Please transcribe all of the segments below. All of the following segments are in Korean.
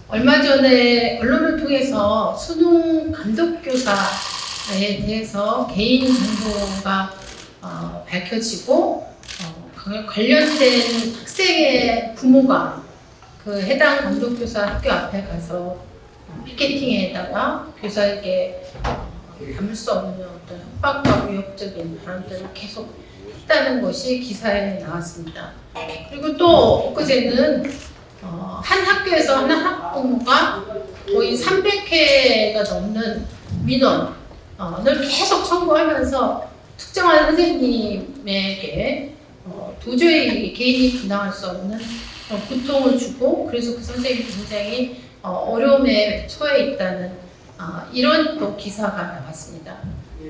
얼마 전에 언론을 통해서 수능 감독교사에 대해서 개인 정보가 밝혀지고 관련된 학생의 부모가 그 해당 감독교사 학교 앞에 가서 피켓팅에다가 교사에게 담을 수 없는 어떤 협박과 위협적인 발언들을 계속 했다는 것이 기사에 나왔습니다. 그리고 또 엊그제는 한 학교에서 한 학부모가 거의 300회가 넘는 민원을 계속 청구하면서 특정한 선생님에게 도저히 개인이 감당할 수 없는 고통을 주고, 그래서 그 선생님이 굉장히 어려움에 처해 있다는 이런 또 기사가 나왔습니다.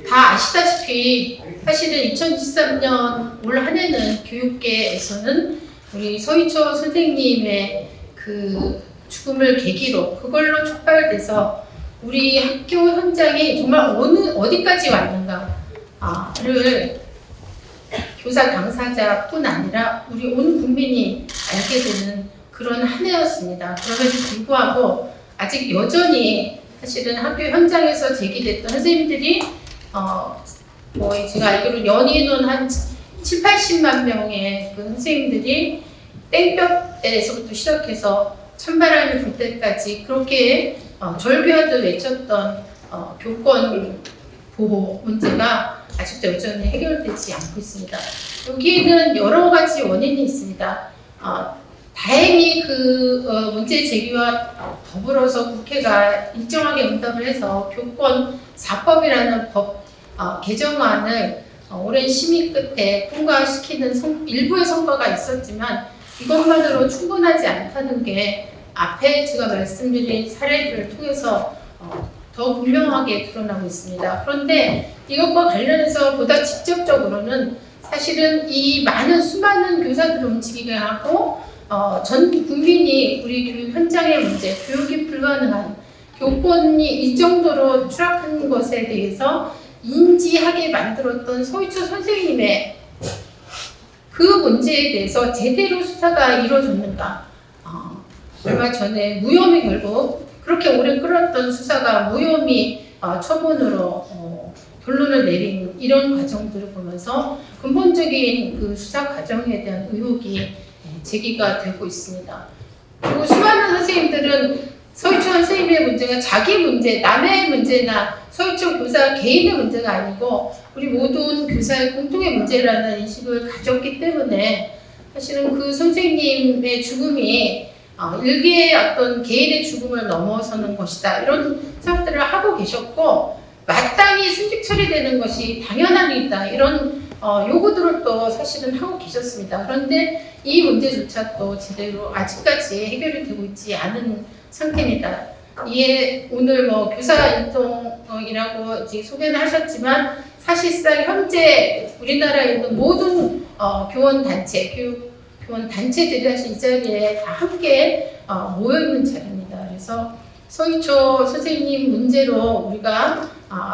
다 아시다시피 사실은 2023년 올 한 해는 교육계에서는 우리 서희초 선생님의 그 죽음을 계기로 그걸로 촉발돼서 우리 학교 현장이 정말 어디까지 왔는가를 교사 당사자뿐 아니라 우리 온 국민이 알게 되는 그런 한 해였습니다. 그럼에도 불구하고 아직 여전히 사실은 학교 현장에서 제기됐던 선생님들이 제가 알기로 연인은 한 7, 80만 명의 그 선생님들이 땡볕에서부터 시작해서 찬바람이 불 때까지 그렇게 절규하듯 외쳤던 교권 보호 문제가 아직도 여전히 해결되지 않고 있습니다. 여기에는 여러 가지 원인이 있습니다. 다행히 그 문제 제기와 더불어서 국회가 일정하게 응답을 해서 교권 4법이라는 법 개정안을 오랜 심의 끝에 통과시키는 일부의 성과가 있었지만 이것만으로 충분하지 않다는 게 앞에 제가 말씀드린 사례들을 통해서 더 분명하게 드러나고 있습니다. 그런데 이것과 관련해서 보다 직접적으로는 사실은 이 수많은 교사들을 움직이게 하고 전 국민이 우리 교육 현장의 문제, 교육이 불가능한 교권이 이 정도로 추락한 것에 대해서 인지하게 만들었던 서희초 선생님의 그 문제에 대해서 제대로 수사가 이루어졌는가. 얼마 전에 무혐의 결국 그렇게 오래 끌었던 수사가 무혐의 처분으로 결론을 내린 이런 과정들을 보면서 근본적인 그 수사 과정에 대한 의혹이 제기가 되고 있습니다. 그리고 수많은 선생님들은 서희초 선생님의 문제가 자기 문제, 남의 문제나 서희초 교사 개인의 문제가 아니고 우리 모든 교사의 공통의 문제라는 인식을 가졌기 때문에 사실은 그 선생님의 죽음이 일개의 어떤 개인의 죽음을 넘어서는 것이다, 이런 생각들을 하고 계셨고, 마땅히 순직 처리되는 것이 당연한 일이다, 이런 요구들을 또 사실은 하고 계셨습니다. 그런데 이 문제조차 또 제대로 아직까지 해결이 되고 있지 않은 상태입니다. 이에 오늘 교사 일동이라고 이제 소개는 하셨지만 사실상 현재 우리나라에 있는 모든 교원 단체들이 사실 이 자리에 다 함께 모여 있는 자리입니다. 그래서 서희초 선생님 문제로 우리가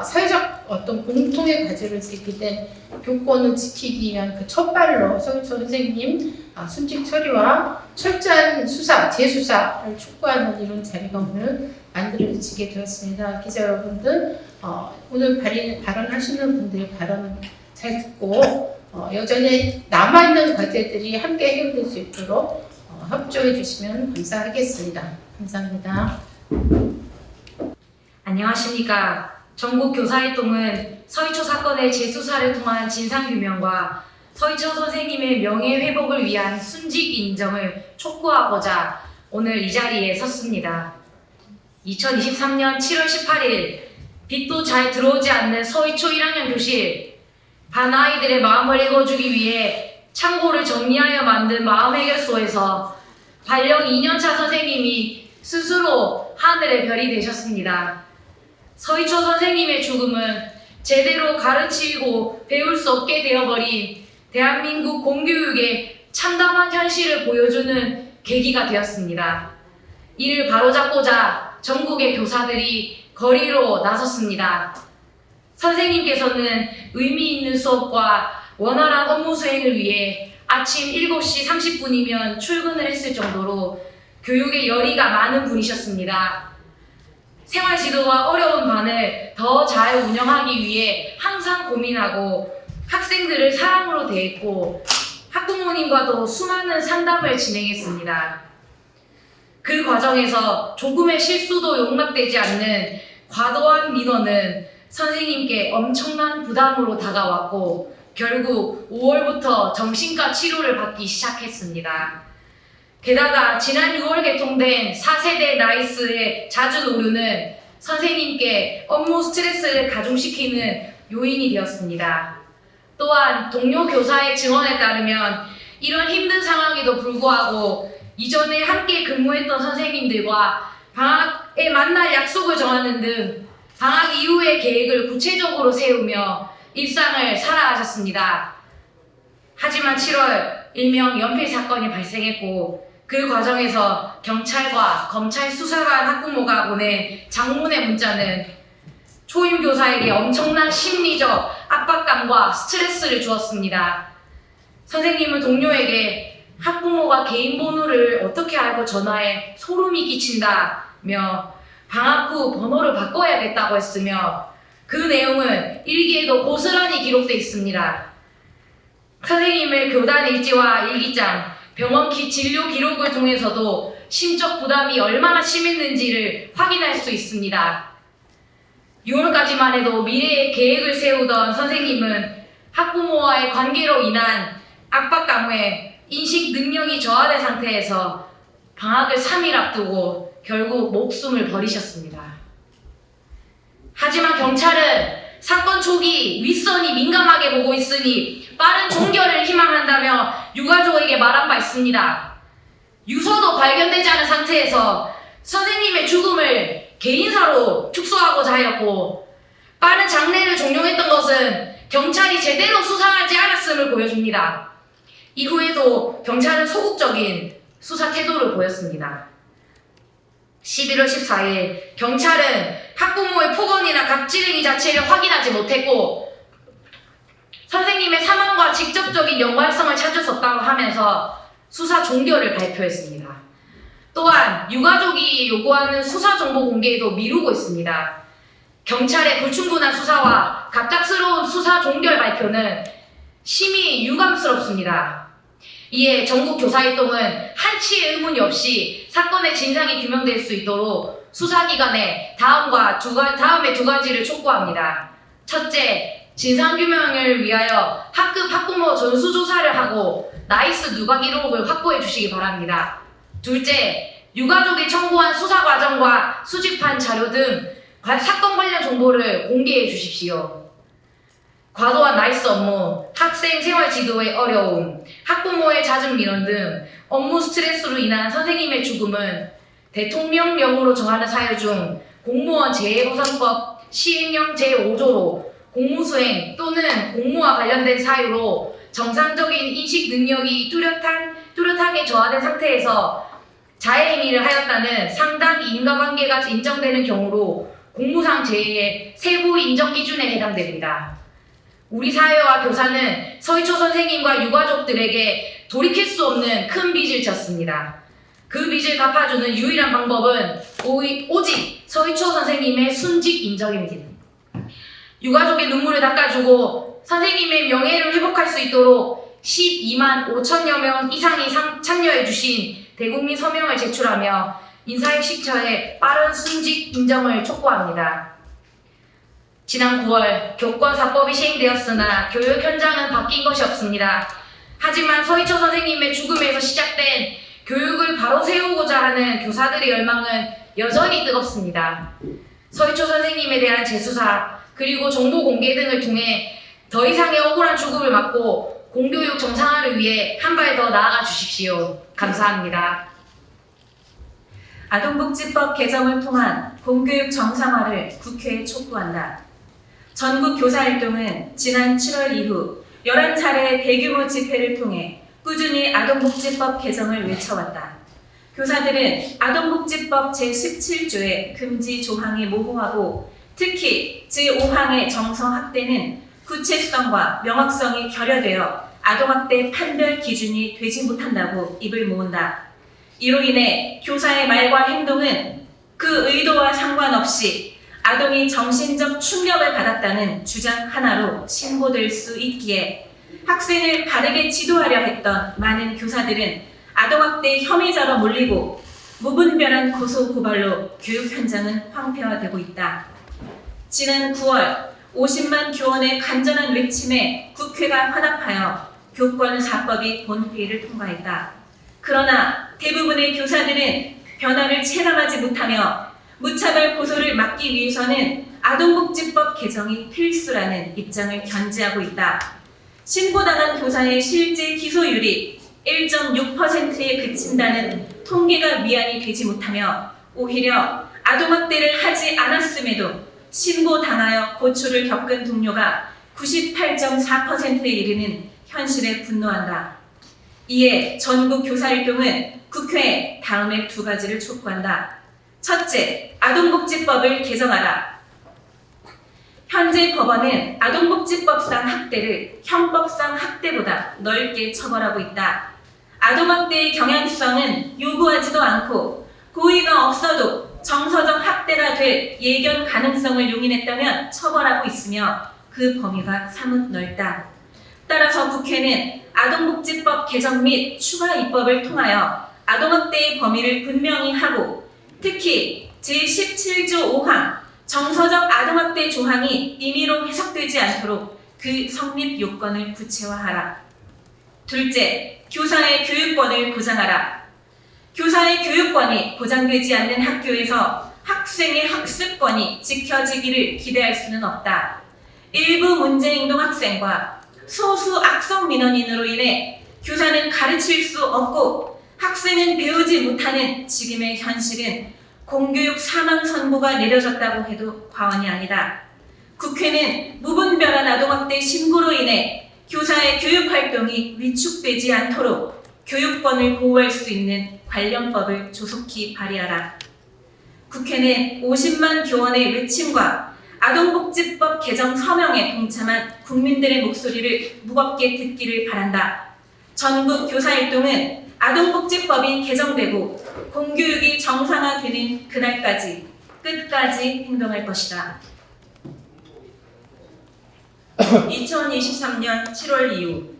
사회적 어떤 공통의 과제를 지게 된 교권을 지키기 위한 그 첫발로 서희초 선생님 순직 처리와 철저한 수사, 재수사를 촉구하는 이런 자리가 오늘 만들어지게 되었습니다. 기자 여러분들, 오늘 발언하시는 분들의 발언을 잘 듣고 여전히 남아있는 과제들이 함께 해결될 수 있도록 협조해 주시면 감사하겠습니다. 감사합니다. 안녕하십니까. 전국교사활동은 서희초 사건의 재수사를 통한 진상규명과 서희초 선생님의 명예회복을 위한 순직 인정을 촉구하고자 오늘 이 자리에 섰습니다. 2023년 7월 18일 빛도 잘 들어오지 않는 서희초 1학년 교실, 반 아이들의 마음을 읽어주기 위해 창고를 정리하여 만든 마음해결소에서 발령 2년차 선생님이 스스로 하늘의 별이 되셨습니다. 서희초 선생님의 죽음은 제대로 가르치고 배울 수 없게 되어버린 대한민국 공교육의 참담한 현실을 보여주는 계기가 되었습니다. 이를 바로잡고자 전국의 교사들이 거리로 나섰습니다. 선생님께서는 의미 있는 수업과 원활한 업무 수행을 위해 아침 7시 30분이면 출근을 했을 정도로 교육에 열의가 많은 분이셨습니다. 생활 지도와 어려운 반을 더 잘 운영하기 위해 항상 고민하고 학생들을 사랑으로 대했고 학부모님과도 수많은 상담을 진행했습니다. 그 과정에서 조금의 실수도 용납되지 않는 과도한 민원은 선생님께 엄청난 부담으로 다가왔고 결국 5월부터 정신과 치료를 받기 시작했습니다. 게다가 지난 6월 개통된 4세대 나이스의 잦은 오류는 선생님께 업무 스트레스를 가중시키는 요인이 되었습니다. 또한 동료 교사의 증언에 따르면 이런 힘든 상황에도 불구하고 이전에 함께 근무했던 선생님들과 방학에 만날 약속을 정하는 등 방학 이후의 계획을 구체적으로 세우며 일상을 살아가셨습니다. 하지만 7월 일명 연필 사건이 발생했고 그 과정에서 경찰과 검찰 수사관 학부모가 보낸 장문의 문자는 초임 교사에게 엄청난 심리적 압박감과 스트레스를 주었습니다. 선생님은 동료에게 학부모가 개인 번호를 어떻게 알고 전화해 소름이 끼친다며 방학 후 번호를 바꿔야겠다고 했으며 그 내용은 일기에도 고스란히 기록되어 있습니다. 선생님의 교단 일지와 일기장, 병원 진료 기록을 통해서도 심적 부담이 얼마나 심했는지를 확인할 수 있습니다. 6월까지만 해도 미래의 계획을 세우던 선생님은 학부모와의 관계로 인한 압박감에 인식 능력이 저하된 상태에서 방학을 3일 앞두고 결국 목숨을 버리셨습니다. 하지만 경찰은 사건 초기 윗선이 민감하게 보고 있으니 빠른 종결을 희망한다며 유가족에게 말한 바 있습니다. 유서도 발견되지 않은 상태에서 선생님의 죽음을 개인사로 축소하고자 하였고 빠른 장례를 종용했던 것은 경찰이 제대로 수사하지 않았음을 보여줍니다. 이후에도 경찰은 소극적인 수사 태도를 보였습니다. 11월 14일 경찰은 학부모의 폭언이나 갑질행위 자체를 확인하지 못했고 선생님의 사망과 직접적인 연관성을 찾을 수 없다고 하면서 수사 종결을 발표했습니다. 또한 유가족이 요구하는 수사 정보 공개에도 미루고 있습니다. 경찰의 불충분한 수사와 갑작스러운 수사 종결 발표는 심히 유감스럽습니다. 이에 전국교사활동은 한치의 의문이 없이 사건의 진상이 규명될 수 있도록 수사기관에 다음의 두 가지를 촉구합니다. 첫째, 진상규명을 위하여 학급 학부모 전수조사를 하고 나이스 누가 기록을 확보해 주시기 바랍니다. 둘째, 유가족이 청구한 수사 과정과 수집한 자료 등 사건 관련 정보를 공개해 주십시오. 과도한 나이스 업무, 학생 생활 지도의 어려움, 학부모의 잦은 민원 등 업무 스트레스로 인한 선생님의 죽음은 대통령령으로 정하는 사유 중 공무원 재해보상법 시행령 제5조로 공무수행 또는 공무와 관련된 사유로 정상적인 인식 능력이 뚜렷하게 저하된 상태에서 자해행위를 하였다는 상당 인과관계가 인정되는 경우로 공무상 재해의 세부 인정 기준에 해당됩니다. 우리 사회와 교사는 서희초 선생님과 유가족들에게 돌이킬 수 없는 큰 빚을 졌습니다. 그 빚을 갚아주는 유일한 방법은 오직 서희초 선생님의 순직 인정입니다. 유가족의 눈물을 닦아주고 선생님의 명예를 회복할 수 있도록 12만 5천여 명 이상이 참여해주신 대국민 서명을 제출하며 인사혁신처의 빠른 순직 인정을 촉구합니다. 지난 9월 교권사법이 시행되었으나 교육 현장은 바뀐 것이 없습니다. 하지만 서희초 선생님의 죽음에서 시작된 교육을 바로 세우고자 하는 교사들의 열망은 여전히 뜨겁습니다. 서희초 선생님에 대한 재수사 그리고 정보 공개 등을 통해 더 이상의 억울한 죽음을 막고 공교육 정상화를 위해 한 발 더 나아가 주십시오. 감사합니다. 아동복지법 개정을 통한 공교육 정상화를 국회에 촉구한다. 전국 교사활동은 지난 7월 이후 11차례 대규모 집회를 통해 꾸준히 아동복지법 개정을 외쳐왔다. 교사들은 아동복지법 제17조의 금지 조항이 모호하고 특히 제5항의 정성학대는 구체성과 명확성이 결여되어 아동학대 판별 기준이 되지 못한다고 입을 모은다. 이로 인해 교사의 말과 행동은 그 의도와 상관없이 아동이 정신적 충격을 받았다는 주장 하나로 신고될 수 있기에 학생을 바르게 지도하려 했던 많은 교사들은 아동학대 혐의자로 몰리고 무분별한 고소고발로 교육 현장은 황폐화되고 있다. 지난 9월 50만 교원의 간절한 외침에 국회가 화답하여 교권사법이 본회의를 통과했다. 그러나 대부분의 교사들은 변화를 체감하지 못하며 무차별 고소를 막기 위해서는 아동복지법 개정이 필수라는 입장을 견지하고 있다. 신고당한 교사의 실제 기소율이 1.6%에 그친다는 통계가 위안이 되지 못하며 오히려 아동학대를 하지 않았음에도 신고당하여 고초를 겪은 동료가 98.4%에 이르는 현실에 분노한다. 이에 전국교사일동은 국회에 다음의 두 가지를 촉구한다. 첫째, 아동복지법을 개정하라. 현재 법원은 아동복지법상 학대를 형법상 학대보다 넓게 처벌하고 있다. 아동학대의 경향성은 요구하지도 않고 고의가 없어도 정서적 학대가 될 예견 가능성을 용인했다면 처벌하고 있으며 그 범위가 사뭇 넓다. 따라서 국회는 아동복지법 개정 및 추가 입법을 통하여 아동학대의 범위를 분명히 하고 특히 제17조 5항 정서적 아동학대 조항이 임의로 해석되지 않도록 그 성립 요건을 구체화하라. 둘째, 교사의 교육권을 보장하라. 교사의 교육권이 보장되지 않는 학교에서 학생의 학습권이 지켜지기를 기대할 수는 없다. 일부 문제행동 학생과 소수 악성 민원인으로 인해 교사는 가르칠 수 없고 학생은 배우지 못하는 지금의 현실은 공교육 사망 선고가 내려졌다고 해도 과언이 아니다. 국회는 무분별한 아동학대 신고로 인해 교사의 교육활동이 위축되지 않도록 교육권을 보호할 수 있는 관련법을 조속히 발의하라. 국회는 50만 교원의 외침과 아동복지법 개정 서명에 동참한 국민들의 목소리를 무겁게 듣기를 바란다. 전국 교사일동은 아동복지법이 개정되고 공교육이 정상화되는 그날까지 끝까지 행동할 것이다. 2023년 7월 이후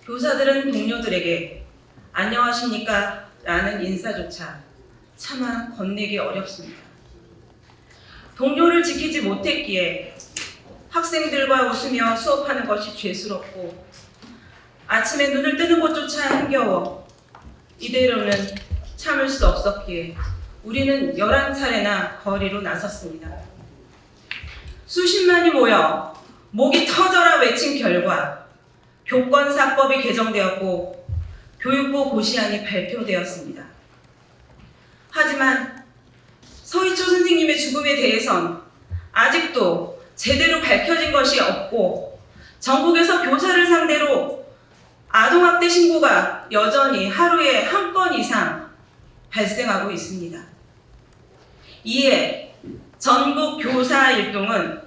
교사들은 동료들에게 안녕하십니까? 라는 인사조차 차마 건네기 어렵습니다. 동료를 지키지 못했기에 학생들과 웃으며 수업하는 것이 죄스럽고 아침에 눈을 뜨는 것조차 힘겨워 이대로는 참을 수 없었기에 우리는 11차례나 거리로 나섰습니다. 수십만이 모여 목이 터져라 외친 결과 교권사법이 개정되었고 교육부 고시안이 발표되었습니다. 하지만 서희초 선생님의 죽음에 대해선 아직도 제대로 밝혀진 것이 없고 전국에서 교사를 상대로 아동학대 신고가 여전히 하루에 한 건 이상 발생하고 있습니다. 이에 전국 교사일동은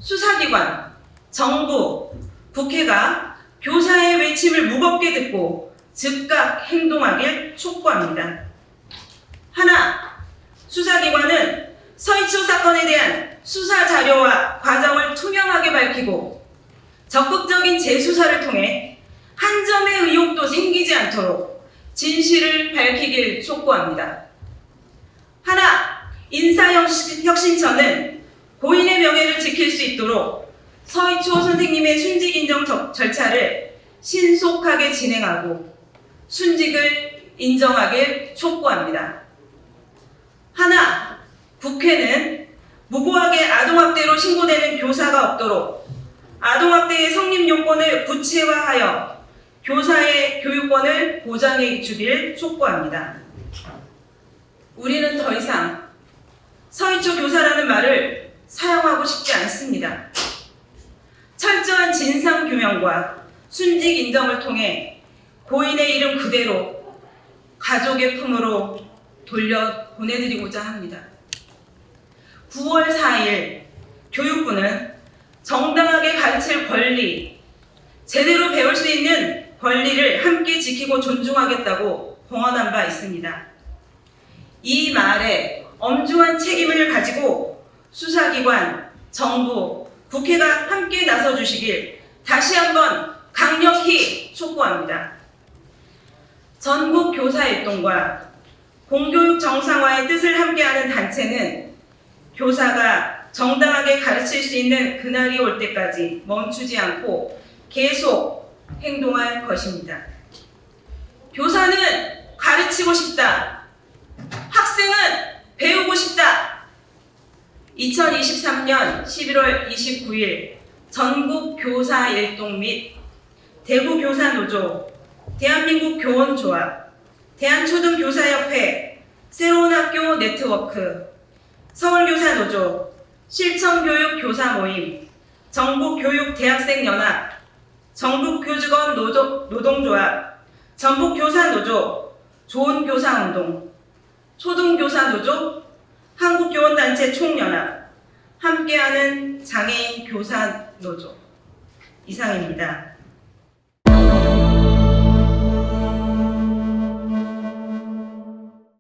수사기관, 정부, 국회가 교사의 외침을 무겁게 듣고 즉각 행동하길 촉구합니다. 하나, 수사기관은 서희초 사건에 대한 수사 자료와 과정을 투명하게 밝히고 적극적인 재수사를 통해 한 점의 의혹도 생기지 않도록 진실을 밝히길 촉구합니다. 하나, 인사혁신처는 고인의 명예를 지킬 수 있도록 서희초 선생님의 순직 인정 절차를 신속하게 진행하고 순직을 인정하길 촉구합니다. 하나, 국회는 무고하게 아동학대로 신고되는 교사가 없도록 아동학대의 성립 요건을 구체화하여 교사의 교육권을 보장해 주길 촉구합니다. 우리는 더 이상 서희초 교사라는 말을 사용하고 싶지 않습니다. 철저한 진상규명과 순직 인정을 통해 고인의 이름 그대로 가족의 품으로 돌려보내드리고자 합니다. 9월 4일 교육부는 정당하게 가르칠 권리, 제대로 배울 수 있는 권리를 함께 지키고 존중하겠다고 공언한 바 있습니다. 이 말에 엄중한 책임을 가지고 수사기관, 정부, 국회가 함께 나서주시길 다시 한번 강력히 촉구합니다. 전국 교사일동과 공교육 정상화의 뜻을 함께하는 단체는 교사가 정당하게 가르칠 수 있는 그날이 올 때까지 멈추지 않고 계속 행동할 것입니다. 교사는 가르치고 싶다. 학생은 배우고 싶다. 2023년 11월 29일 전국 교사일동 및 대구교사노조, 대한민국 교원조합, 대한초등교사협회, 새로운 학교 네트워크, 서울교사노조, 실천교육교사모임, 전국교육대학생연합, 전국교직원 노동조합, 전북교사노조, 좋은교사운동, 초등교사노조, 한국교원단체 총연합, 함께하는 장애인 교사노조 이상입니다.